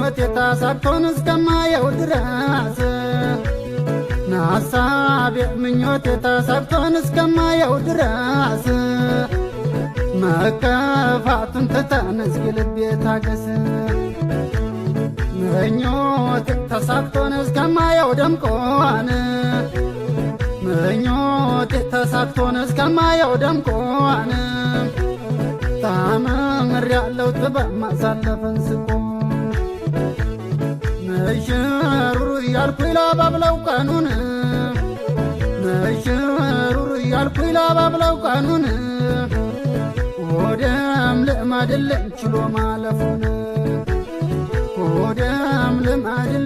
ምኞቴ ተሳክቶን እስከማየው ድረስ ናሳቤ ምኞቴ ተሳክቶን እስከማየው ድረስ መከፋቱን ትተን እስኪ ልቤ ታገስ ምኞቴ ተሳክቶን እስከማየው ደምቆን ምኞቴ ተሳክቶን እስከማየው ደምቆን ታምሬያለሁ ጥበብ ማሳለፍን ስቆ ነሽሩሩ እያልኩኝ ላባብለው ቀኑን ነሽሩሩ እያልኩኝ ላባብለው ቀኑን ወደም ልማድልኝ ችሎ ማለፉን ወደም ልማድልኝ